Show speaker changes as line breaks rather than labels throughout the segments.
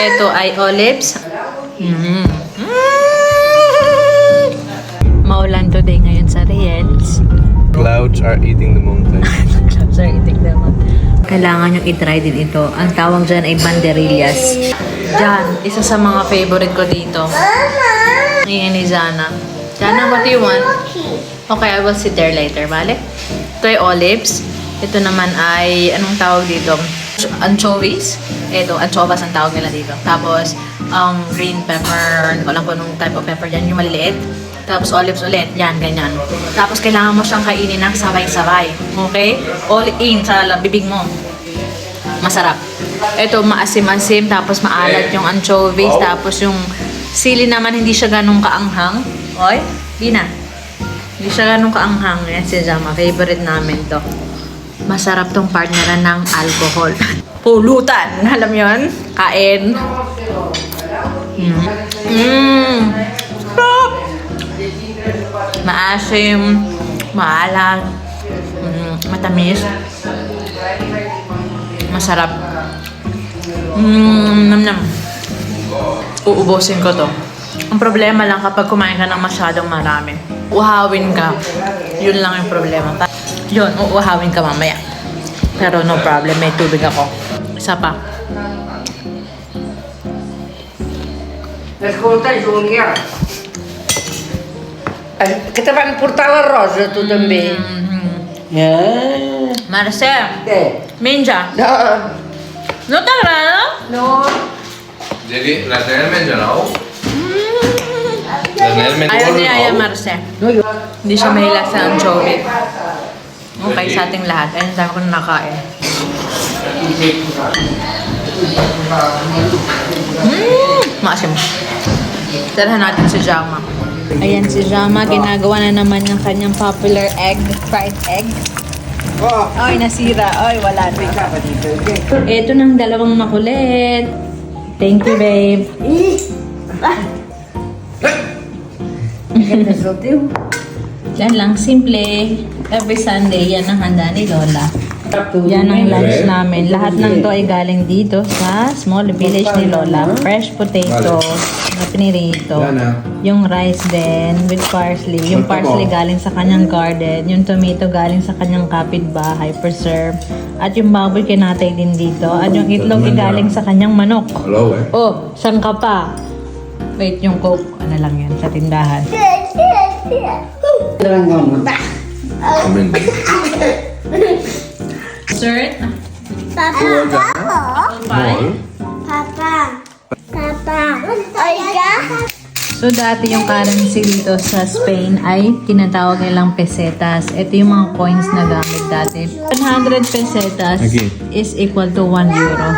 Ito ay olives. Maulan today ngayon sa Riels.
Clouds are eating the mountain.
Sorry, itik naman. Kailangan nyo i-try din ito. Ang tawag dyan ay banderillas. Jan, isa sa mga favorite ko dito. Ayan ni Jana. Jana, what do you want? Okay, I will sit there later, bale? Ito ay olives. Ito naman ay, anong tawag dito? Anchovies. Ito, anchovas ang tawag nila dito. Tapos, green pepper. Hindi ko alam kung anong type of pepper dyan. Yung maliliit. Tapos olives ulit. Yan, ganyan. Tapos kailangan mo siyang kainin ng sabay-sabay. Okay? All in sa bibig mo. Masarap. Ito, maasim-asim. Tapos maalat yung anchovies. Tapos yung sili naman, hindi siya ganun kaanghang. Oy, Bina. Hindi siya ganun kaanghang. Yan si Jama. Favorite namin to. Masarap tong partneran ng alcohol. Pulutan. Alam yon? Kain. Stop! Maasim, maalat, matamis, masarap. Nam-nam. Uubusin ko to. Ang problema lang kapag kumain ka ng masyadong marami, uhawin ka. Yun lang yung problema. Yun, uuhawin ka mamaya. Pero no problem, may tubig ako. Isa pa.
Ascolta Giulia, che ti fanno portare l'arroz tu també?
Marcel,
Che?
menja.
No,
No t'agrada?
no.
La Nel menja nou? La Nel menja
Ayaw niya yan,
nou?
Marcel.
No, io.
Hindi siya mahilig sa anchovy. Okay, sa ating lahat. Ayun, sabi ko na nakain. Maasim. Tarahan natin si Jama. Ayan si Jama, ginagawa na naman yung kanyang popular egg, fried egg.
Oh,
Ay, nasira. Ay, wala na.
pensava di perché?
Ito ng dalawang makulit. Thank you, babe.
Che ne so tu?
Yan lang, simple. Every Sunday, yan ang handa ni Lola. Yan ang lunch namin. Lahat ng to ay galing dito sa small village ni Lola. Fresh potato na pinirito. Yung rice din with parsley. Yung parsley galing sa kanyang garden. Yung tomato galing sa kanyang kapitbahay, preserve. At yung baboy kinatay din dito. At yung itlog ay galing sa kanyang manok.
Hello eh.
Oh, saan ka pa? Wait, yung coke, ano lang yan, sa tindahan.
Drangom.
Amen.
Sir,
Papa.
pie.
Papa. Papa. Oiga.
So, dati yung currency dito sa Spain ay tinatawag nilang pesetas. Ito yung mga coins na gamit dati. 100 pesetas
Okay.
is equal to 1 euro.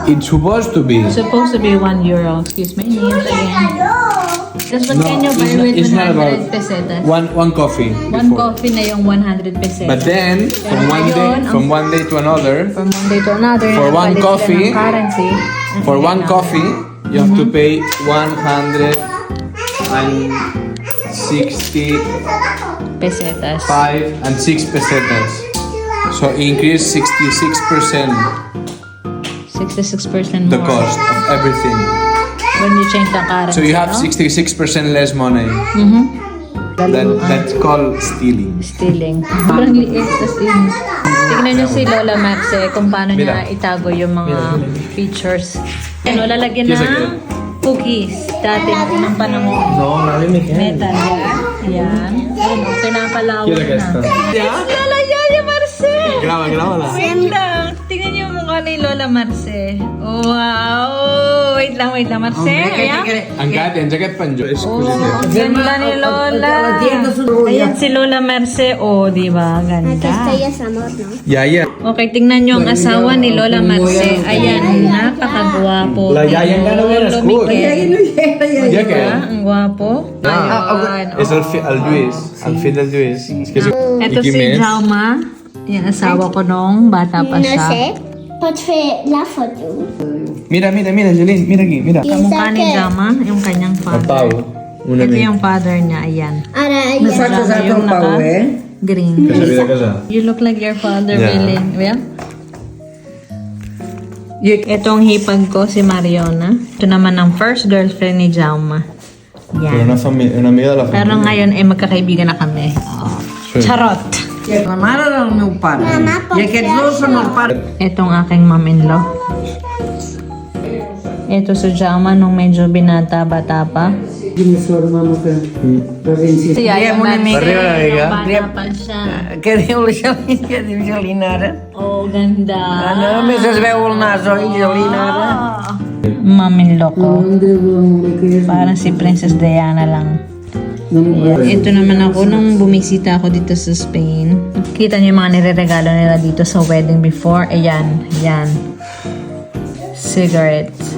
It's supposed to be.
Supposed to be 1 euro. Excuse me, names again. Just what can you buy with
it's not about
100 pesetas?
one coffee.
One
before.
coffee na yung 100 pesetas.
But then, from one day to another,
From one day to another,
For one
napalit sila
coffee,
ng currency.
for one coffee, you have to pay 165
Pesetas.
and 6 pesetas. So increase 66%
66%
the
more
cost of everything.
when you change the currency.
So you have
no?
66% less money. That's called stealing.
Stealing. Sobrang liit sa stealing. Tignan niyo si Lola Marce kung paano niya
Mira.
itago yung mga features. Ano, lalagyan
Yes,
ng cookies. Dati ng unang panahon.
No,
Metal yan. Ayan. Ano, pinapalawak na. Lola Yaya Marce!
Graba la.
Wait lang. Tingnan niyo yung mukha ni Lola Marce. Wow! Wait lang, Marce. Ayan.
Angkat, yan jacket panjo.
Oh, ang ganda ni Lola. Ayan si Lola Merce. Oh, di ba? Ganda.
Yaya.
Okay, tingnan nyo ang asawa ni Lola Merce. Ayan, napakagwapo.
La yaya nga naman,
Lolo
school.
Miguel.
Ya
Diba?
que
Ang gwapo. Ayun.
es al Luis, al fin del Luis. Es que
Ito si Jauma. Yung asawa ko nung bata pa siya.
Pode faire la photo.
Mira, Angeline, mira aquí, mira.
Kamukha ni Jauma, yung kanyang father.
Una
Ito yung father niya, ayan.
Ara,
Mi faccio
Jauma
usato
yung
un pau, eh?
green.
Casa, vida, casa.
You look like your father,
Yeah.
really. Yeah? Ito ang hipag ko, si Mariona. Ito naman ang first girlfriend ni Jauma.
Pero
Yan.
una amiga de la
Pero
familia.
ngayon ay magkakaibigan na kami. Oh.
Sí.
Charot!
La mare del meu pare. I aquests dos són els pares.
Itong aking mom-in-law. Ito si Jauma nung medyo binata-bata pa. Si Yaya
una mica.
Bata pa siya.
Què diu la Gelina? Què diu Gelina ara?
Oh, ganda.
Només es veu el nas, oi, Gelina ara?
Mom-in-law ko. Parang si Princess Diana lang. Ayan. Ito naman ako nung bumisita ako dito sa Spain. Kita niyo yung mga nireregalo nila dito sa wedding before. Ayan, yan. Cigarettes.